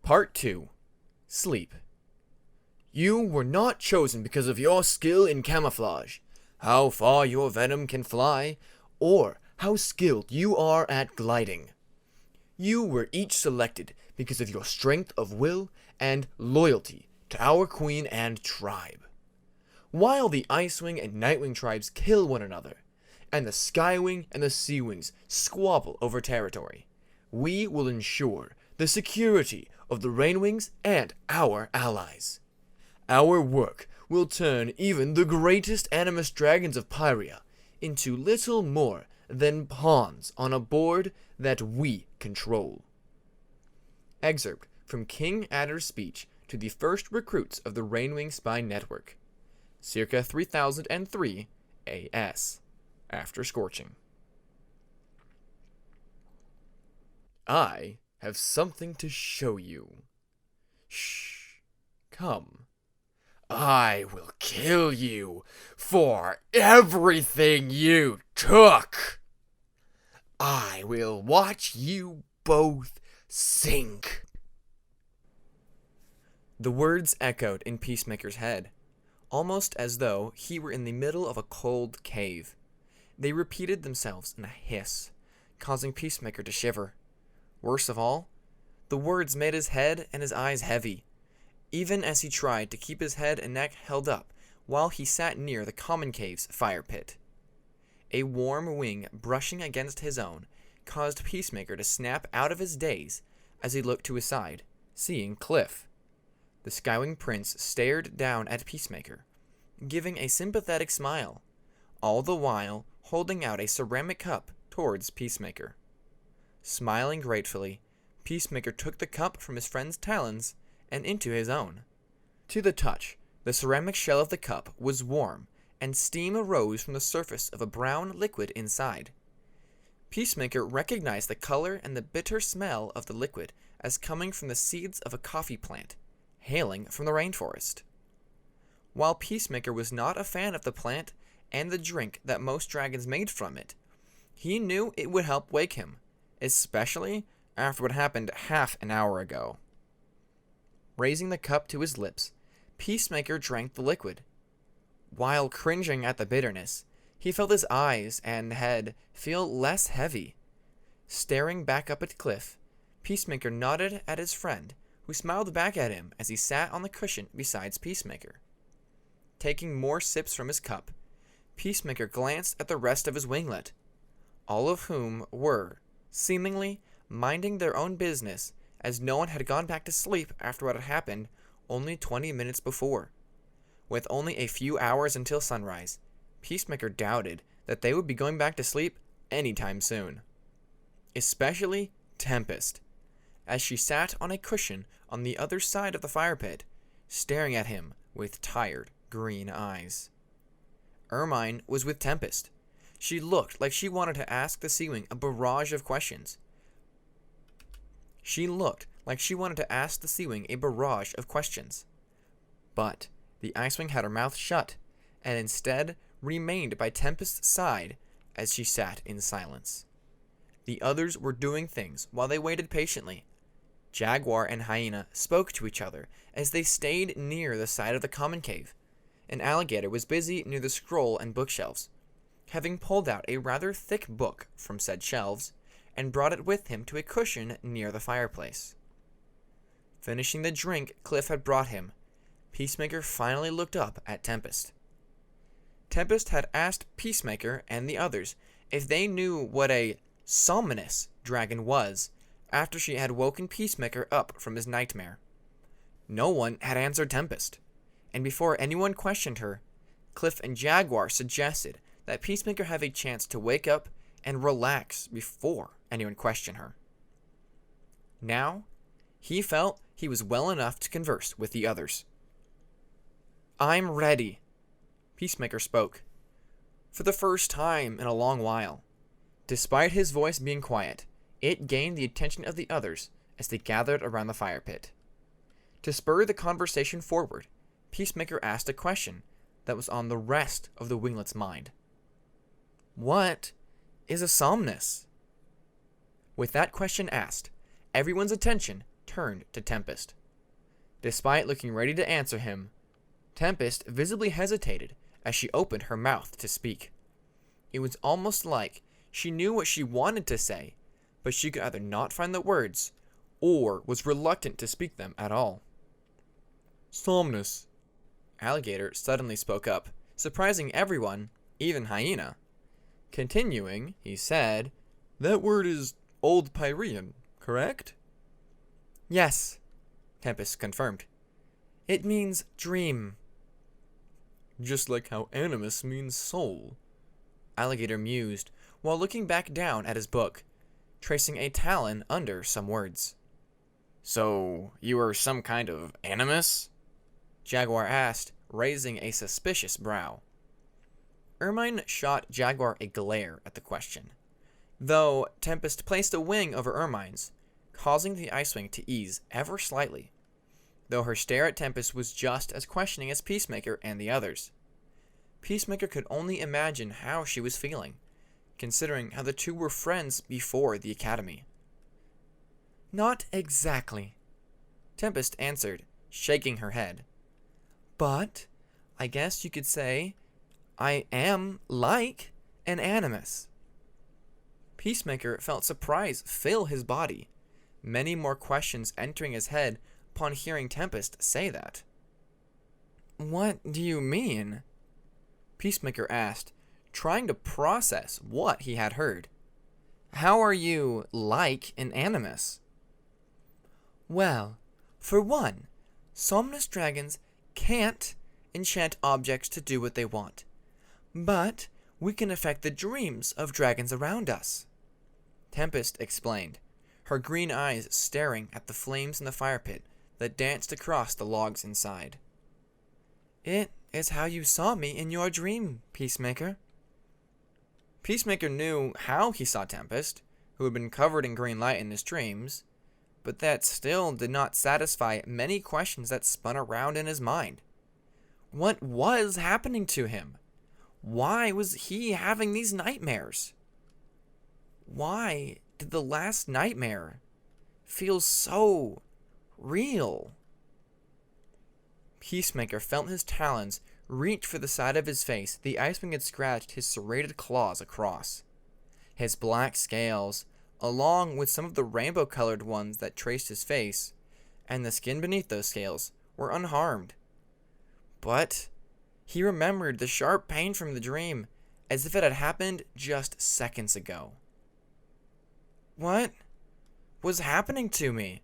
Part 2. Sleep. You were not chosen because of your skill in camouflage, how far your venom can fly, or how skilled you are at gliding. You were each selected because of your strength of will and loyalty to our queen and tribe. While the Icewing and Nightwing tribes kill one another, and the Skywing and the Seawings squabble over territory, we will ensure the security of the Rainwings and our allies. Our work will turn even the greatest animus dragons of Pyria into little more than pawns on a board that we control. Excerpt from King Adder's speech to the first recruits of the Rainwing Spy Network, circa 3003 AS, after scorching. I have something to show you. Shh, come. I will kill you for everything you took. I will watch you both sink. The words echoed in Peacemaker's head, almost as though he were in the middle of a cold cave. They repeated themselves in a hiss, causing Peacemaker to shiver. Worst of all, the words made his head and his eyes heavy, even as he tried to keep his head and neck held up while he sat near the common cave's fire pit. A warm wing brushing against his own caused Peacemaker to snap out of his daze as he looked to his side, seeing Cliff. The Skywing Prince stared down at Peacemaker, giving a sympathetic smile, all the while holding out a ceramic cup towards Peacemaker. Smiling gratefully, Peacemaker took the cup from his friend's talons and into his own. To the touch, the ceramic shell of the cup was warm, and steam arose from the surface of a brown liquid inside. Peacemaker recognized the color and the bitter smell of the liquid as coming from the seeds of a coffee plant, hailing from the rainforest. While Peacemaker was not a fan of the plant and the drink that most dragons made from it, he knew it would help wake him, especially after what happened half an hour ago. Raising the cup to his lips, Peacemaker drank the liquid. While cringing at the bitterness, he felt his eyes and head feel less heavy. Staring back up at Cliff, Peacemaker nodded at his friend, who smiled back at him as he sat on the cushion beside Peacemaker. Taking more sips from his cup, Peacemaker glanced at the rest of his winglet, all of whom were, seemingly, minding their own business, as no one had gone back to sleep after what had happened only 20 minutes before. With only a few hours until sunrise, Peacemaker doubted that they would be going back to sleep anytime soon. Especially Tempest, as she sat on a cushion on the other side of the fire pit, staring at him with tired green eyes. Ermine was with Tempest. She looked like she wanted to ask the Seawing a barrage of questions. But the Icewing had her mouth shut, and instead remained by Tempest's side as she sat in silence. The others were doing things while they waited patiently. Jaguar and Hyena spoke to each other as they stayed near the side of the common cave. An alligator was busy near the scroll and bookshelves, having pulled out a rather thick book from said shelves and brought it with him to a cushion near the fireplace. Finishing the drink Cliff had brought him, Peacemaker finally looked up at Tempest. Tempest had asked Peacemaker and the others if they knew what a somnus dragon was after she had woken Peacemaker up from his nightmare. No one had answered Tempest, and before anyone questioned her, Cliff and Jaguar suggested that Peacemaker have a chance to wake up and relax before anyone questioned her. Now, he felt he was well enough to converse with the others. "I'm ready," Peacemaker spoke, for the first time in a long while. Despite his voice being quiet, it gained the attention of the others as they gathered around the fire pit. To spur the conversation forward, Peacemaker asked a question that was on the rest of the Winglet's mind. What is a somnus? With that question asked, everyone's attention turned to Tempest. Despite looking ready to answer him, Tempest visibly hesitated as she opened her mouth to speak. It was almost like she knew what she wanted to say, but she could either not find the words or was reluctant to speak them at all. Somnus, Alligator suddenly spoke up, surprising everyone, even Hyena. Continuing, he said, "That word is Old Pyrean, correct?" "Yes," Tempest confirmed. "It means dream." "Just like how animus means soul," Alligator mused while looking back down at his book, tracing a talon under some words. "So, you are some kind of animus?" Jaguar asked, raising a suspicious brow. Ermine shot Jaguar a glare at the question, though Tempest placed a wing over Ermine's, causing the Icewing to ease ever slightly, though her stare at Tempest was just as questioning as Peacemaker and the others. Peacemaker could only imagine how she was feeling, considering how the two were friends before the academy. "Not exactly," Tempest answered, shaking her head. "But I guess you could say I am like an animus." Peacemaker felt surprise fill his body, many more questions entering his head upon hearing Tempest say that. "What do you mean?" Peacemaker asked, trying to process what he had heard. "How are you like an animus?" "Well, for one, Somnus dragons can't enchant objects to do what they want, but we can affect the dreams of dragons around us," Tempest explained, her green eyes staring at the flames in the fire pit that danced across the logs inside. "It is how you saw me in your dream, Peacemaker." Peacemaker knew how he saw Tempest, who had been covered in green light in his dreams, but that still did not satisfy many questions that spun around in his mind. What was happening to him? Why was he having these nightmares? Why did the last nightmare feel so real? Peacemaker felt his talons reach for the side of his face the Icewing had scratched his serrated claws across. His black scales, along with some of the rainbow-colored ones that traced his face, and the skin beneath those scales, were unharmed. But he remembered the sharp pain from the dream as if it had happened just seconds ago. "What was happening to me?"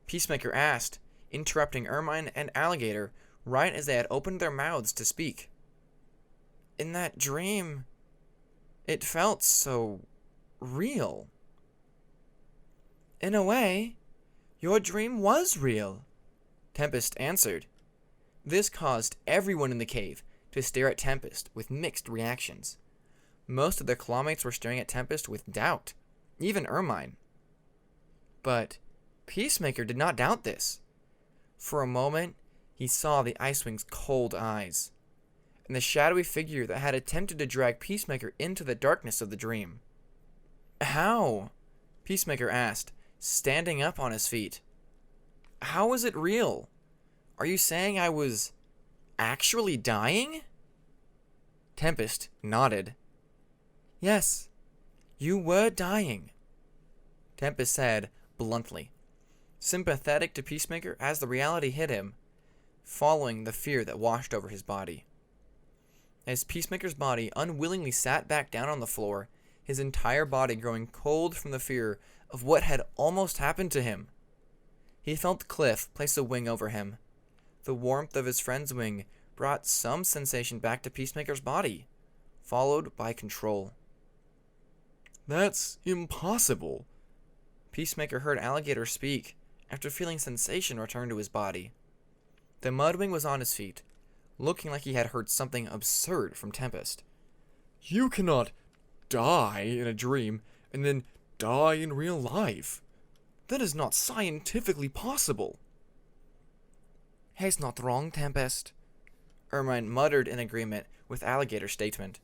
Peacemaker asked, interrupting Ermine and Alligator right as they had opened their mouths to speak. "In that dream, it felt so real." "In a way, your dream was real," Tempest answered. This caused everyone in the cave to stare at Tempest with mixed reactions. Most of their clawmates were staring at Tempest with doubt, even Ermine. But Peacemaker did not doubt this. For a moment, he saw the Icewing's cold eyes, and the shadowy figure that had attempted to drag Peacemaker into the darkness of the dream. "How?" Peacemaker asked, standing up on his feet. "How was it real? Are you saying I was actually dying?" Tempest nodded. "Yes, you were dying," Tempest said bluntly, sympathetic to Peacemaker as the reality hit him, following the fear that washed over his body. As Peacemaker's body unwillingly sat back down on the floor, his entire body growing cold from the fear of what had almost happened to him, he felt Cliff place a wing over him. The warmth of his friend's wing brought some sensation back to Peacemaker's body, followed by control. "That's impossible," Peacemaker heard Alligator speak after feeling sensation return to his body. The Mudwing was on his feet, looking like he had heard something absurd from Tempest. "You cannot die in a dream and then die in real life. That is not scientifically possible." "He's not wrong, Tempest," Ermine muttered in agreement with Alligator's statement.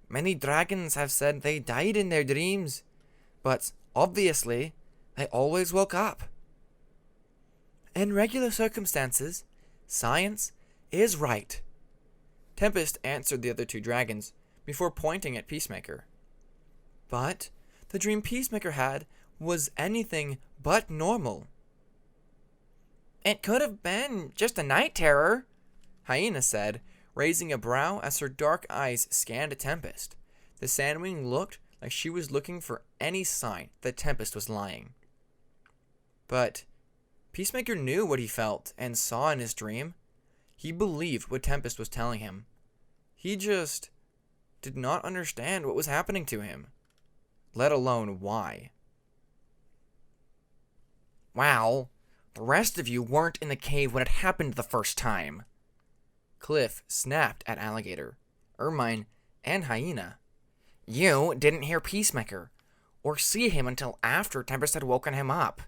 "Many dragons have said they died in their dreams, but obviously they always woke up." In regular circumstances, science is right. Tempest answered the other two dragons before pointing at Peacemaker. But the dream Peacemaker had was anything but normal. It could have been just a night terror, Hyena said, raising a brow as her dark eyes scanned Tempest. The Sandwing looked like she was looking for any sign that Tempest was lying. But Peacemaker knew what he felt and saw in his dream. He believed what Tempest was telling him. He just did not understand what was happening to him, let alone why. Well, the rest of you weren't in the cave when it happened the first time. Cliff snapped at Alligator, Ermine, and Hyena. You didn't hear Peacemaker, or see him until after Tempest had woken him up.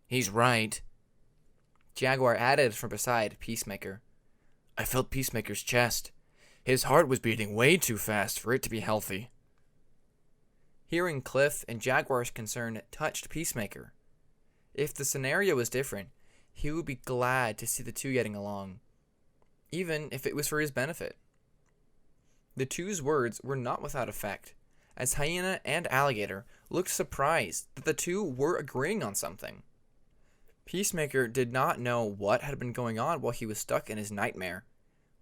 He's right, Jaguar added from beside Peacemaker. I felt Peacemaker's chest. His heart was beating way too fast for it to be healthy. Hearing Cliff and Jaguar's concern touched Peacemaker. If the scenario was different, he would be glad to see the two getting along, even if it was for his benefit. The two's words were not without effect, as Hyena and Alligator looked surprised that the two were agreeing on something. Peacemaker did not know what had been going on while he was stuck in his nightmare,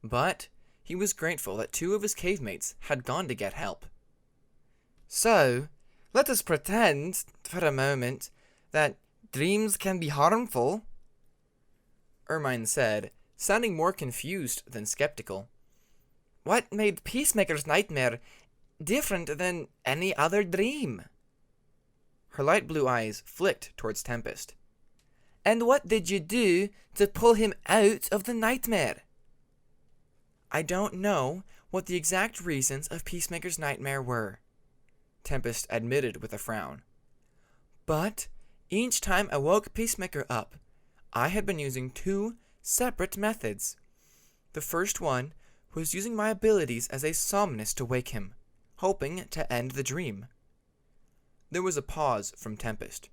but he was grateful that two of his cave mates had gone to get help. So, let us pretend, for a moment, that dreams can be harmful, Ermine said, sounding more confused than skeptical. What made Peacemaker's nightmare different than any other dream? Her light blue eyes flicked towards Tempest. And what did you do to pull him out of the nightmare? I don't know what the exact reasons of Peacemaker's nightmare were, Tempest admitted with a frown. But each time I woke Peacemaker up, I had been using two separate methods. The first one was using my abilities as a somnus to wake him, hoping to end the dream. There was a pause from Tempest.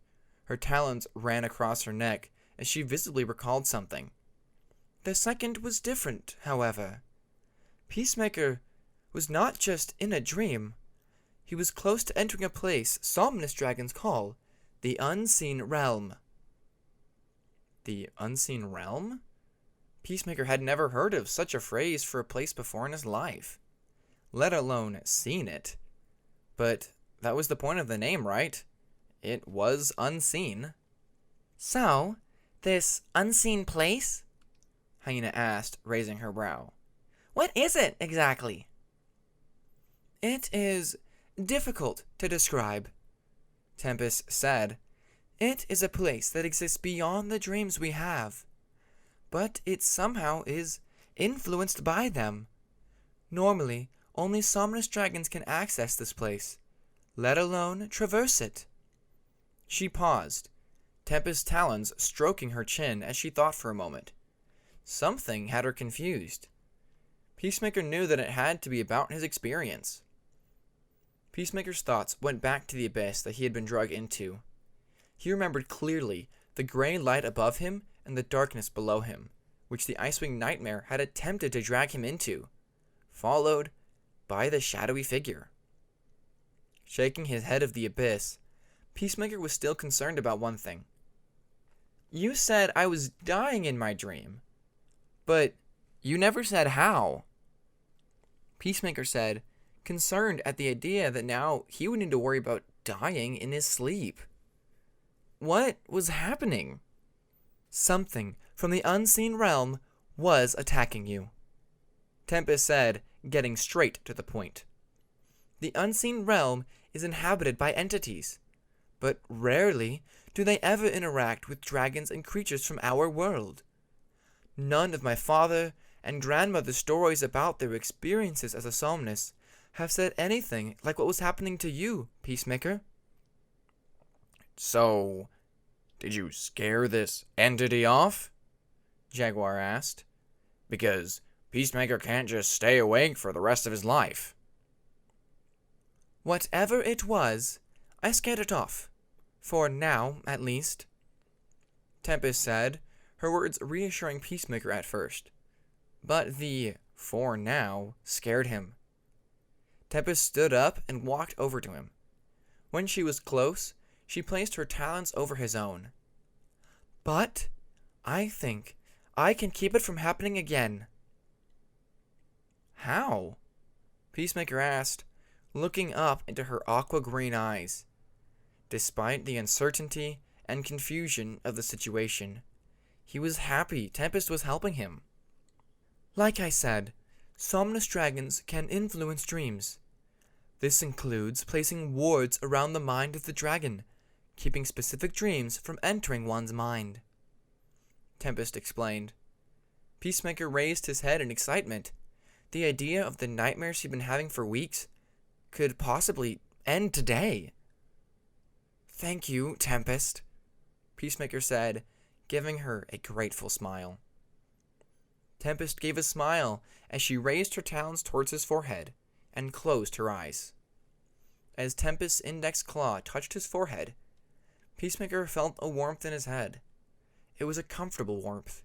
Her talons ran across her neck as she visibly recalled something. The second was different, however. Peacemaker was not just in a dream. He was close to entering a place somnus dragons call the Unseen Realm. The Unseen Realm? Peacemaker had never heard of such a phrase for a place before in his life, let alone seen it. But that was the point of the name, right? It was unseen. So, this unseen place? Hyena asked, raising her brow. What is it, exactly? It is difficult to describe, Tempest said. It is a place that exists beyond the dreams we have, but it somehow is influenced by them. Normally, only somnus dragons can access this place, let alone traverse it. She paused, Tempest's talons stroking her chin as she thought for a moment. Something had her confused. Peacemaker knew that it had to be about his experience. Peacemaker's thoughts went back to the abyss that he had been dragged into. He remembered clearly the gray light above him and the darkness below him, which the Icewing Nightmare had attempted to drag him into, followed by the shadowy figure. Shaking his head of the abyss, Peacemaker was still concerned about one thing. You said I was dying in my dream, but you never said how. Peacemaker said, concerned at the idea that now he would need to worry about dying in his sleep. What was happening? Something from the unseen realm was attacking you, Tempest said, getting straight to the point. The unseen realm is inhabited by entities, but rarely do they ever interact with dragons and creatures from our world. None of my father and grandmother's stories about their experiences as a somnus have said anything like what was happening to you, Peacemaker. So, did you scare this entity off? Jaguar asked. Because Peacemaker can't just stay awake for the rest of his life. Whatever it was, I scared it off. For now, at least. Tempest said, her words reassuring Peacemaker at first. But the "for now" scared him. Tempest stood up and walked over to him. When she was close, she placed her talons over his own. "But I think I can keep it from happening again." "How?" Peacemaker asked, looking up into her aqua-green eyes. Despite the uncertainty and confusion of the situation, he was happy Tempest was helping him. "Like I said, somnus dragons can influence dreams. This includes placing wards around the mind of the dragon, keeping specific dreams from entering one's mind," Tempest explained. Peacemaker raised his head in excitement. The idea of the nightmares he'd been having for weeks could possibly end today. "Thank you, Tempest," Peacemaker said, giving her a grateful smile. Tempest gave a smile as she raised her talons towards his forehead and closed her eyes. As Tempest's index claw touched his forehead, Peacemaker felt a warmth in his head. It was a comfortable warmth,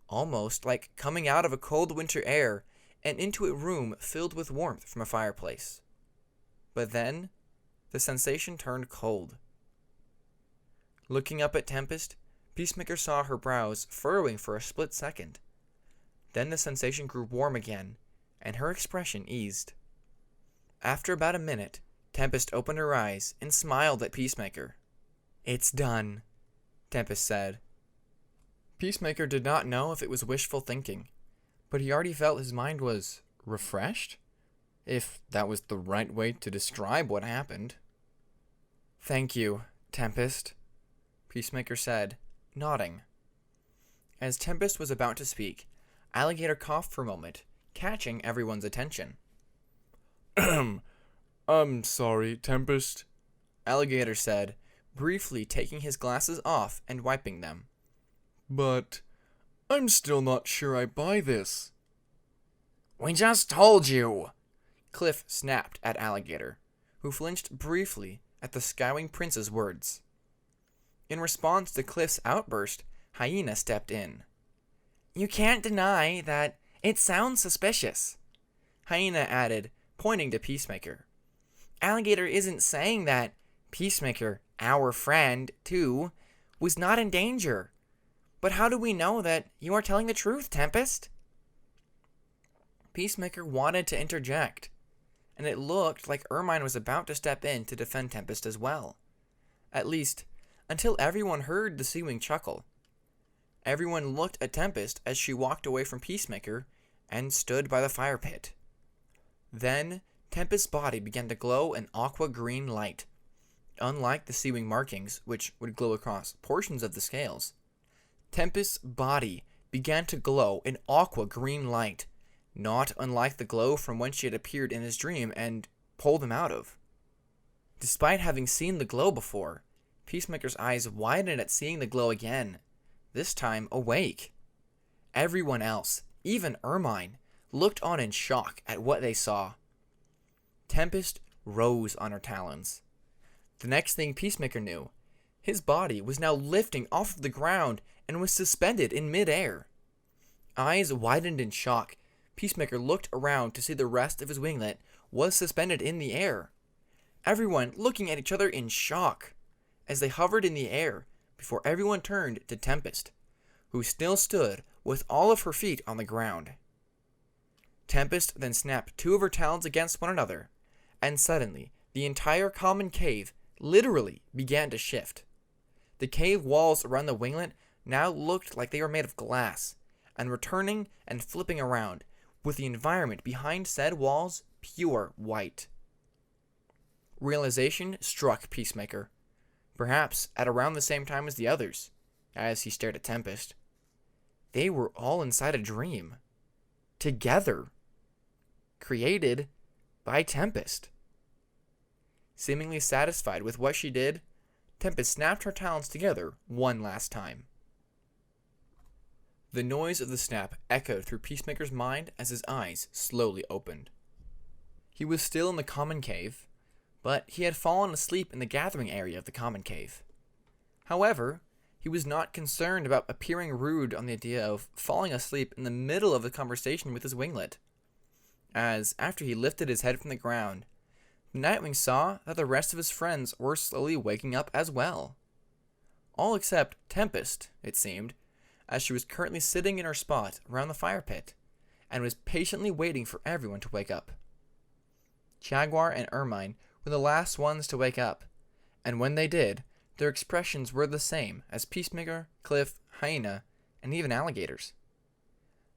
almost like coming out of a cold winter air and into a room filled with warmth from a fireplace. But then, the sensation turned cold. Looking up at Tempest, Peacemaker saw her brows furrowing for a split second. Then the sensation grew warm again, and her expression eased. After about a minute, Tempest opened her eyes and smiled at Peacemaker. "It's done," Tempest said. Peacemaker did not know if it was wishful thinking, but he already felt his mind was refreshed, if that was the right way to describe what happened. "Thank you, Tempest," Peacemaker said, nodding. As Tempest was about to speak, Alligator coughed for a moment, catching everyone's attention. "I'm sorry, Tempest," Alligator said, briefly taking his glasses off and wiping them. "But I'm still not sure I buy this." "We just told you!" Cliff snapped at Alligator, who flinched briefly at the Skywing Prince's words. In response to Cliff's outburst, Hyena stepped in. "You can't deny that it sounds suspicious," Hyena added, pointing to Peacemaker. "Alligator isn't saying that Peacemaker, our friend, too, was not in danger. But how do we know that you are telling the truth, Tempest?" Peacemaker wanted to interject, and it looked like Ermine was about to step in to defend Tempest as well. At least, until everyone heard the Seawing chuckle. Everyone looked at Tempest as she walked away from Peacemaker and stood by the fire pit. Then, Tempest's body began to glow an aqua-green light. Unlike the Seawing markings, which would glow across portions of the scales, Tempest's body began to glow an aqua-green light, not unlike the glow from whence she had appeared in his dream and pulled him out of. Despite having seen the glow before, Peacemaker's eyes widened at seeing the glow again, this time awake. Everyone else, even Ermine, looked on in shock at what they saw. Tempest rose on her talons. The next thing Peacemaker knew, his body was now lifting off of the ground and was suspended in midair. Eyes widened in shock, Peacemaker looked around to see the rest of his winglet was suspended in the air. Everyone looking at each other in shock as they hovered in the air before everyone turned to Tempest, who still stood with all of her feet on the ground. Tempest then snapped two of her talons against one another, and suddenly the entire common cave literally began to shift. The cave walls around the winglet now looked like they were made of glass, and were turning and flipping around, with the environment behind said walls pure white. Realization struck Peacemaker, perhaps at around the same time as the others, as he stared at Tempest. They were all inside a dream. Together. Created by Tempest. Seemingly satisfied with what she did, Tempest snapped her talons together one last time. The noise of the snap echoed through Peacemaker's mind as his eyes slowly opened. He was still in the common cave, but he had fallen asleep in the gathering area of the common cave. However, He was not concerned about appearing rude on the idea of falling asleep in the middle of a conversation with his winglet, as after he lifted his head from the ground, the Nightwing saw that the rest of his friends were slowly waking up as well. All except Tempest, it seemed, as she was currently sitting in her spot around the fire pit, and was patiently waiting for everyone to wake up. Jaguar and Ermine were the last ones to wake up, and when they did, their expressions were the same as Peacemaker, Cliff, Hyena, and even Alligator's.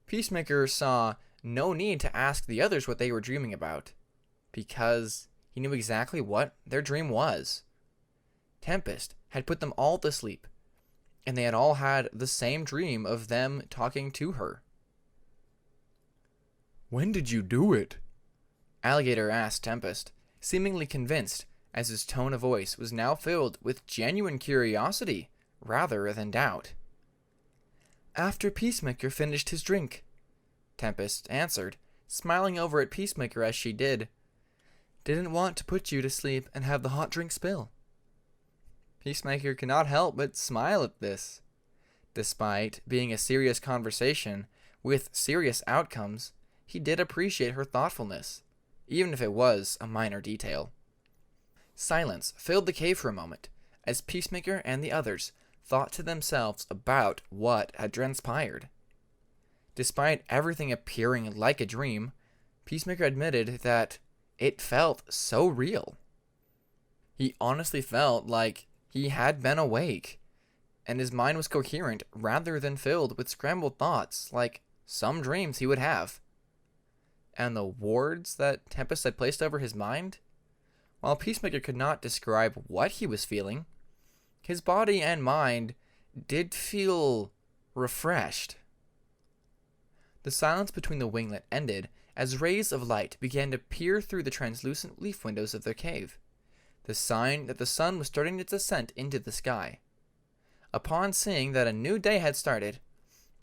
Peacemaker saw no need to ask the others what they were dreaming about, because he knew exactly what their dream was. Tempest had put them all to sleep, and they had all had the same dream of them talking to her. When did you do it? Alligator asked Tempest, seemingly convinced, as his tone of voice was now filled with genuine curiosity rather than doubt. After Peacemaker finished his drink, Tempest answered, smiling over at Peacemaker as she did. Didn't want to put you to sleep and have the hot drink spill. Peacemaker could not help but smile at this. Despite being a serious conversation with serious outcomes, he did appreciate her thoughtfulness, even if it was a minor detail. Silence filled the cave for a moment, as Peacemaker and the others thought to themselves about what had transpired. Despite everything appearing like a dream, Peacemaker admitted that it felt so real. He honestly felt like he had been awake, and his mind was coherent rather than filled with scrambled thoughts like some dreams he would have. And the wards that Tempest had placed over his mind? While Peacemaker could not describe what he was feeling, his body and mind did feel refreshed. The silence between the winglet ended as rays of light began to peer through the translucent leaf windows of their cave, the sign that the sun was starting its ascent into the sky. Upon seeing that a new day had started,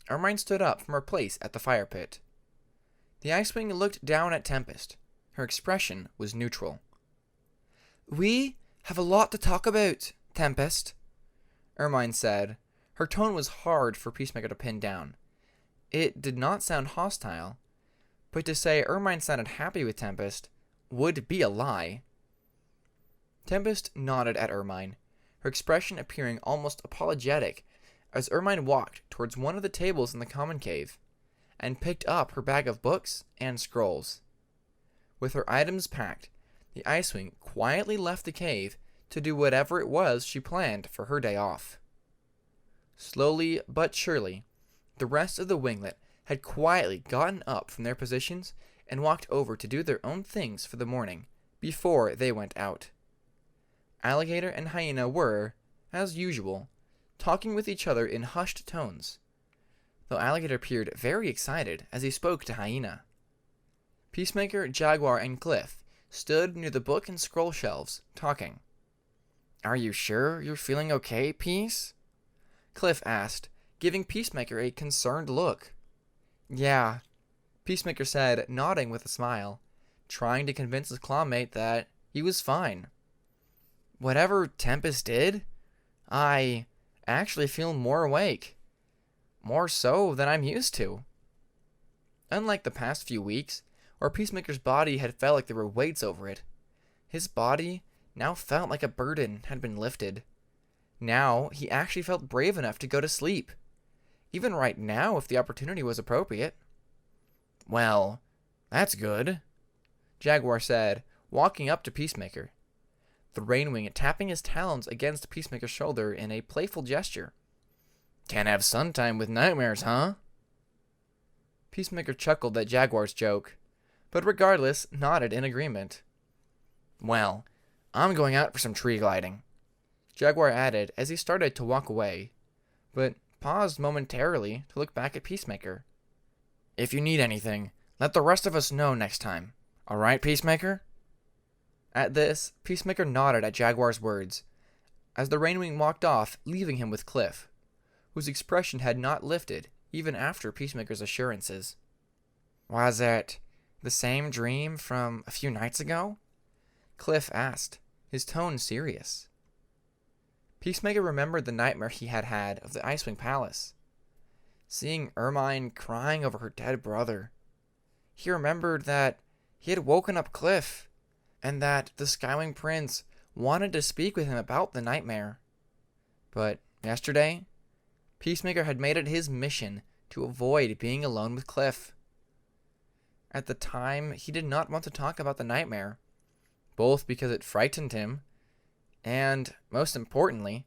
Ermine stood up from her place at the fire pit. The Icewing looked down at Tempest. Her expression was neutral. We have a lot to talk about, Tempest, Ermine said. Her tone was hard for Peacemaker to pin down. It did not sound hostile, but to say Ermine sounded happy with Tempest would be a lie. Tempest nodded at Ermine, her expression appearing almost apologetic as Ermine walked towards one of the tables in the common cave and picked up her bag of books and scrolls. With her items packed, the Icewing quietly left the cave to do whatever it was she planned for her day off. Slowly but surely, the rest of the winglet had quietly gotten up from their positions and walked over to do their own things for the morning before they went out. Alligator and Hyena were, as usual, talking with each other in hushed tones, though Alligator appeared very excited as he spoke to Hyena. Peacemaker, Jaguar, and Cliff stood near the book and scroll shelves, talking. Are you sure you're feeling okay, Peace? Cliff asked, giving Peacemaker a concerned look. Yeah, Peacemaker said, nodding with a smile, trying to convince his clawmate that he was fine. Whatever Tempest did, I actually feel more awake. More so than I'm used to. Unlike the past few weeks, where Peacemaker's body had felt like there were weights over it, his body now felt like a burden had been lifted. Now he actually felt brave enough to go to sleep, even right now if the opportunity was appropriate. Well, that's good, Jaguar said, walking up to Peacemaker, the Rainwing tapping his talons against Peacemaker's shoulder in a playful gesture. Can't have sun time with nightmares, huh? Peacemaker chuckled at Jaguar's joke, but regardless, nodded in agreement. Well, I'm going out for some tree gliding, Jaguar added as he started to walk away, but paused momentarily to look back at Peacemaker. If you need anything, let the rest of us know next time. All right, Peacemaker? At this, Peacemaker nodded at Jaguar's words, as the Rainwing walked off, leaving him with Cliff, whose expression had not lifted even after Peacemaker's assurances. Was it the same dream from a few nights ago? Cliff asked, his tone serious. Peacemaker remembered the nightmare he had had of the Icewing Palace, seeing Ermine crying over her dead brother. He remembered that he had woken up Cliff, and that the Skywing Prince wanted to speak with him about the nightmare. But yesterday, Peacemaker had made it his mission to avoid being alone with Cliff. At the time, he did not want to talk about the nightmare, both because it frightened him, and, most importantly,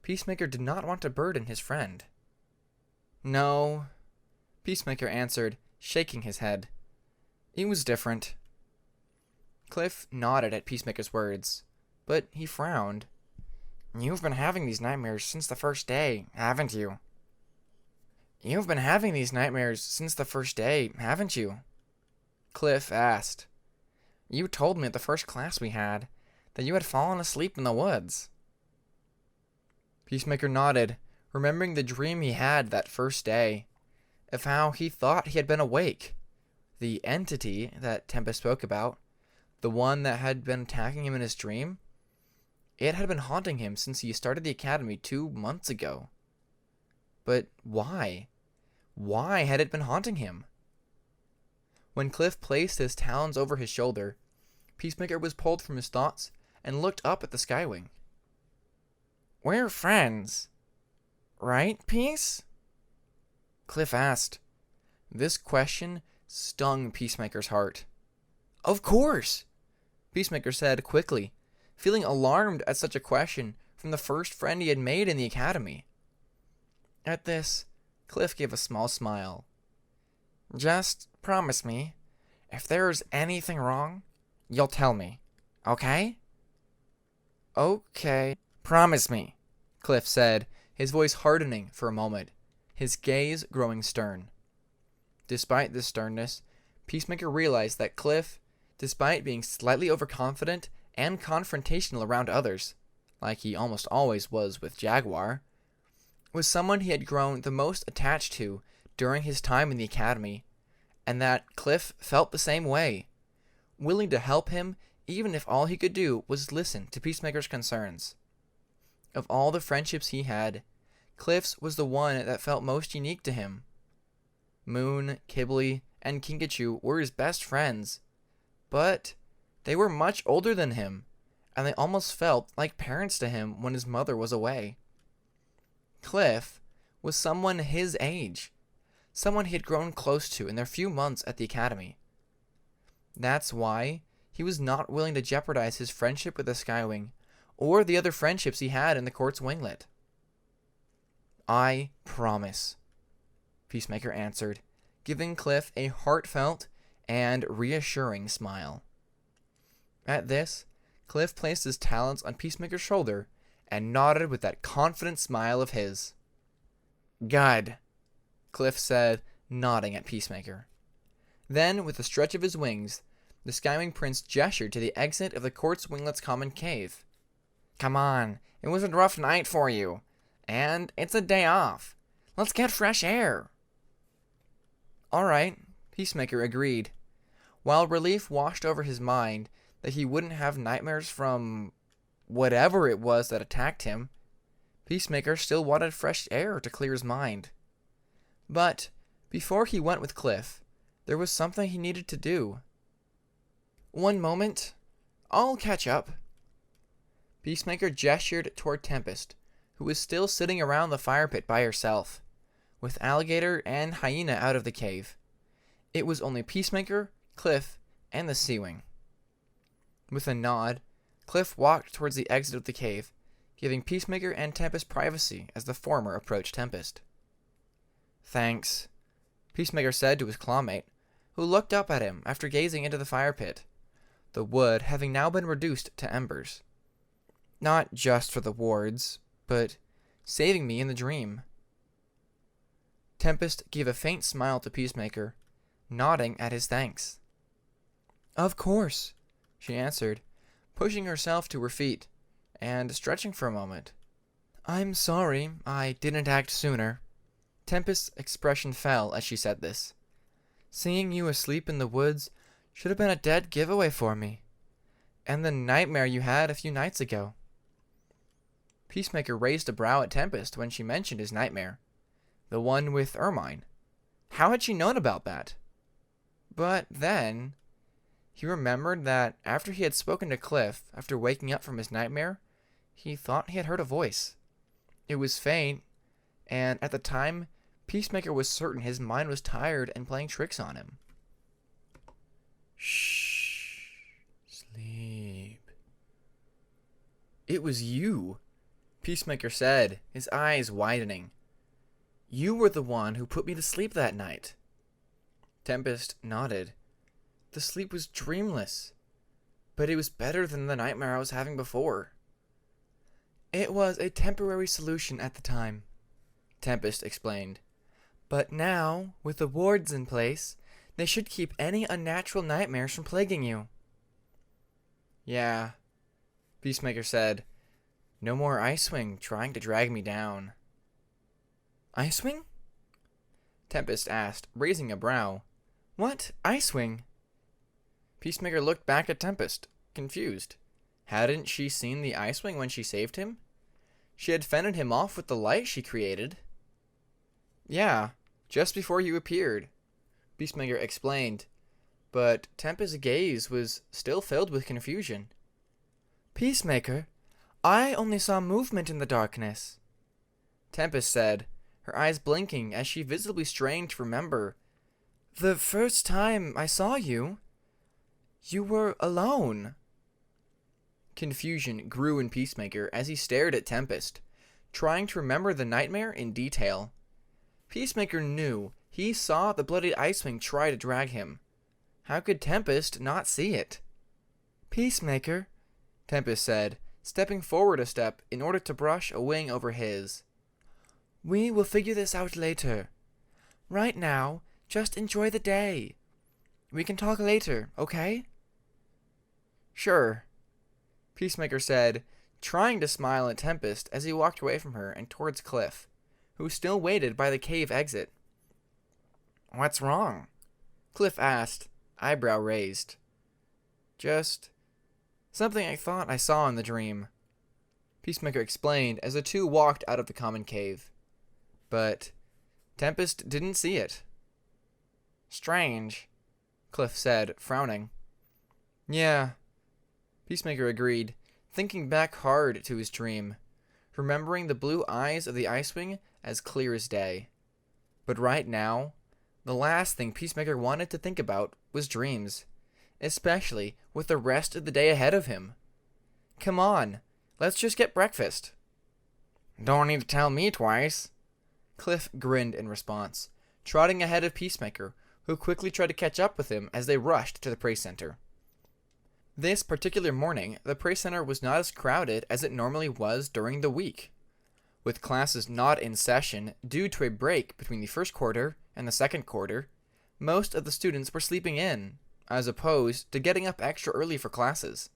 Peacemaker did not want to burden his friend. No, Peacemaker answered, shaking his head. It was different. Cliff nodded at Peacemaker's words, but he frowned. You've been having these nightmares since the first day, haven't you? You've been having these nightmares since the first day, haven't you? Cliff asked. You told me at the first class we had that you had fallen asleep in the woods. Peacemaker nodded, remembering the dream he had that first day, of how he thought he had been awake. The entity that Tempest spoke about, the one that had been attacking him in his dream, it had been haunting him since he started the academy 2 months ago. But why? Why had it been haunting him? When Cliff placed his talons over his shoulder, Peacemaker was pulled from his thoughts and looked up at the Skywing. We're friends, right, Peace? Cliff asked. This question stung Peacemaker's heart. Of course, Peacemaker said quickly, feeling alarmed at such a question from the first friend he had made in the academy. At this, Cliff gave a small smile. Just promise me, if there's anything wrong, you'll tell me, okay? Okay, promise me, Cliff said, his voice hardening for a moment, his gaze growing stern. Despite this sternness, Peacemaker realized that Cliff, despite being slightly overconfident and confrontational around others, like he almost always was with Jaguar, was someone he had grown the most attached to during his time in the academy, and that Cliff felt the same way, willing to help him even if all he could do was listen to Peacemaker's concerns. Of all the friendships he had, Cliff's was the one that felt most unique to him. Moon, Kibley, and Kinkachu were his best friends, but they were much older than him, and they almost felt like parents to him when his mother was away. Cliff was someone his age, someone he had grown close to in their few months at the academy. That's why he was not willing to jeopardize his friendship with the Skywing, or the other friendships he had in the court's winglet. I promise, Peacemaker answered, giving Cliff a heartfelt and reassuring smile. At this, Cliff placed his talons on Peacemaker's shoulder and nodded with that confident smile of his. Good, Cliff said, nodding at Peacemaker. Then, with a stretch of his wings, the Skywing Prince gestured to the exit of the Quartz Winglet's common cave. Come on, it was a rough night for you, and it's a day off. Let's get fresh air. All right, Peacemaker agreed, while relief washed over his mind that he wouldn't have nightmares from whatever it was that attacked him. Peacemaker still wanted fresh air to clear his mind. But before he went with Cliff, there was something he needed to do. One moment, I'll catch up. Peacemaker gestured toward Tempest, who was still sitting around the fire pit by herself, with Alligator and Hyena out of the cave. It was only Peacemaker, Cliff, and the Seawing. With a nod, Cliff walked towards the exit of the cave, giving Peacemaker and Tempest privacy as the former approached Tempest. Thanks, Peacemaker said to his clawmate, who looked up at him after gazing into the fire pit, the wood having now been reduced to embers. Not just for the wards, but saving me in the dream. Tempest gave a faint smile to Peacemaker, nodding at his thanks. Of course, she answered, pushing herself to her feet and stretching for a moment. I'm sorry I didn't act sooner. Tempest's expression fell as she said this. Seeing you asleep in the woods should have been a dead giveaway for me. And the nightmare you had a few nights ago. Peacemaker raised a brow at Tempest when she mentioned his nightmare. The one with Ermine. How had she known about that? But then, he remembered that after he had spoken to Cliff after waking up from his nightmare, he thought he had heard a voice. It was faint, and at the time, Peacemaker was certain his mind was tired and playing tricks on him. Shh. Sleep. It was you, Peacemaker said, his eyes widening. You were the one who put me to sleep that night. Tempest nodded. The sleep was dreamless, but it was better than the nightmare I was having before. It was a temporary solution at the time, Tempest explained. But now, with the wards in place, they should keep any unnatural nightmares from plaguing you. Yeah, Peacemaker said. No more Icewing trying to drag me down. Icewing? Tempest asked, raising a brow. What? Icewing? Peacemaker looked back at Tempest, confused. Hadn't she seen the Icewing when she saved him? She had fended him off with the light she created. Yeah, just before you appeared, Peacemaker explained, but Tempest's gaze was still filled with confusion. Peacemaker, I only saw movement in the darkness, Tempest said, her eyes blinking as she visibly strained to remember. The first time I saw you, you were alone. Confusion grew in Peacemaker as he stared at Tempest, trying to remember the nightmare in detail. Peacemaker knew he saw the bloodied Icewing try to drag him. How could Tempest not see it? Peacemaker, Tempest said, stepping forward a step in order to brush a wing over his. We will figure this out later. Right now, just enjoy the day. We can talk later, okay? Sure, Peacemaker said, trying to smile at Tempest as he walked away from her and towards Cliff, who still waited by the cave exit. What's wrong? Cliff asked, eyebrow raised. Just something I thought I saw in the dream, Peacemaker explained as the two walked out of the common cave. But Tempest didn't see it. Strange, Cliff said, frowning. Yeah, Peacemaker agreed, thinking back hard to his dream, remembering the blue eyes of the Icewing as clear as day. But right now, the last thing Peacemaker wanted to think about was dreams, especially with the rest of the day ahead of him. Come on, let's just get breakfast. Don't need to tell me twice, Cliff grinned in response, trotting ahead of Peacemaker, who quickly tried to catch up with him as they rushed to the prey center. This particular morning, the prey center was not as crowded as it normally was during the week. With classes not in session due to a break between the first quarter and the second quarter, most of the students were sleeping in, as opposed to getting up extra early for classes.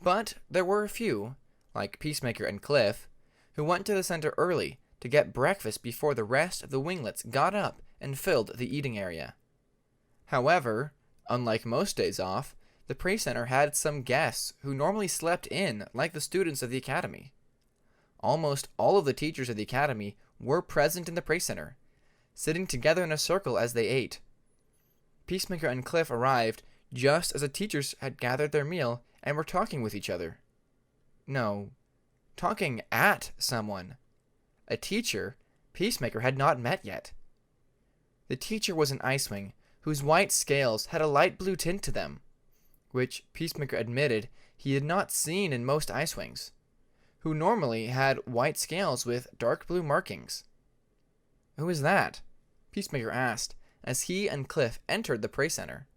But there were a few, like Peacemaker and Cliff, who went to the center early to get breakfast before the rest of the winglets got up and filled the eating area. However, unlike most days off, the prey center had some guests who normally slept in like the students of the academy. Almost all of the teachers of the academy were present in the prey center, sitting together in a circle as they ate. Peacemaker and Cliff arrived just as the teachers had gathered their meal and were talking with each other. No, talking at someone. A teacher Peacemaker had not met yet. The teacher was an Icewing whose white scales had a light blue tint to them, which Peacemaker admitted he had not seen in most Icewings, who normally had white scales with dark blue markings. Who is that? Peacemaker asked as he and Cliff entered the prey center.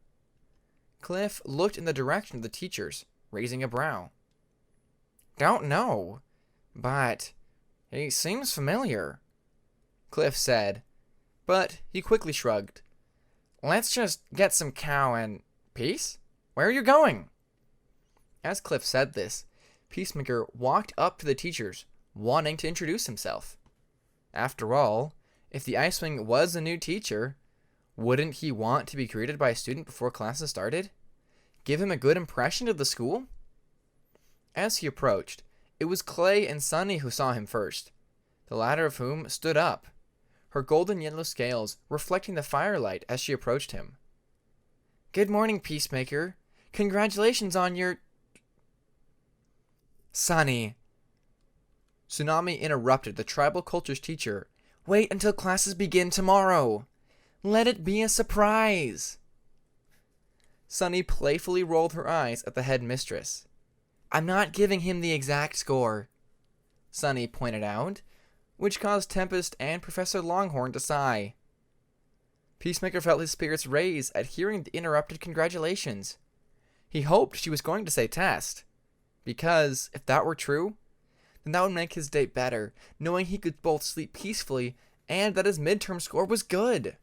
Cliff looked in the direction of the teachers, raising a brow. Don't know, but he seems familiar, Cliff said, but he quickly shrugged. Let's just get some cow and peace? Where are you going? As Cliff said this, Peacemaker walked up to the teachers, wanting to introduce himself. After all, if the Icewing was a new teacher, wouldn't he want to be greeted by a student before classes started? Give him a good impression of the school? As he approached, It was Clay and Sunny who saw him first, the latter of whom stood up, her golden yellow scales reflecting the firelight as she approached him. "Good morning, Peacemaker. Congratulations on your—" "Sunny." Tsunami interrupted the tribal culture's teacher. "Wait until classes begin tomorrow. Let it be a surprise." Sunny playfully rolled her eyes at the headmistress. "I'm not giving him the exact score," Sunny pointed out, which caused Tempest and Professor Longhorn to sigh. Peacemaker felt his spirits raise at hearing the interrupted congratulations. He hoped she was going to say test, because, if that were true, then that would make his day better, knowing he could both sleep peacefully and that his midterm score was good.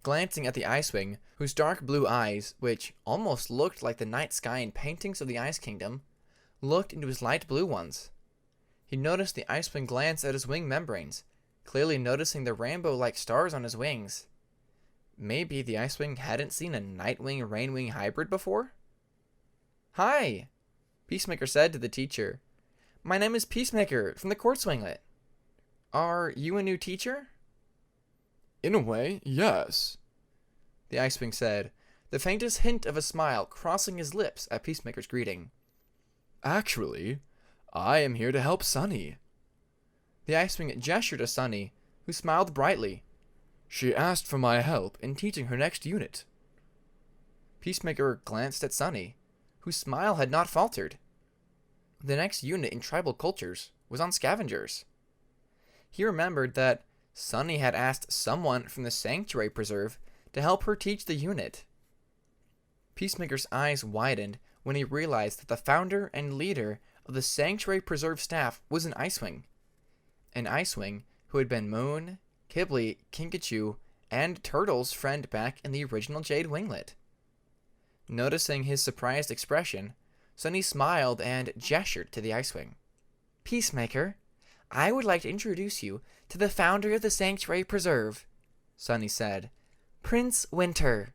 Glancing at the Icewing, whose dark blue eyes, which almost looked like the night sky in paintings of the Ice Kingdom, looked into his light blue ones. He noticed the Icewing glance at his wing membranes, clearly noticing the rainbow-like stars on his wings. Maybe the Icewing hadn't seen a Nightwing-Rainwing hybrid before? "Hi," Peacemaker said to the teacher. "My name is Peacemaker from the Court Swinglet. Are you a new teacher?" In a way, yes, the Icewing said, the faintest hint of a smile crossing his lips at Peacemaker's greeting. Actually, I am here to help Sunny. The Icewing gestured to Sunny, who smiled brightly. She asked for my help in teaching her next unit. Peacemaker glanced at Sunny, whose smile had not faltered. The next unit in tribal cultures was on scavengers. He remembered that Sunny had asked someone from the Sanctuary Preserve to help her teach the unit. Peacemaker's eyes widened when he realized that the founder and leader of the Sanctuary Preserve staff was an Icewing. An Icewing who had been Moon, Kibble, Kinkachu, and Turtle's friend back in the original Jade Winglet. Noticing his surprised expression, Sunny smiled and gestured to the Icewing. "Peacemaker, I would like to introduce you to the founder of the Sanctuary Preserve," Sunny said. "Prince Winter."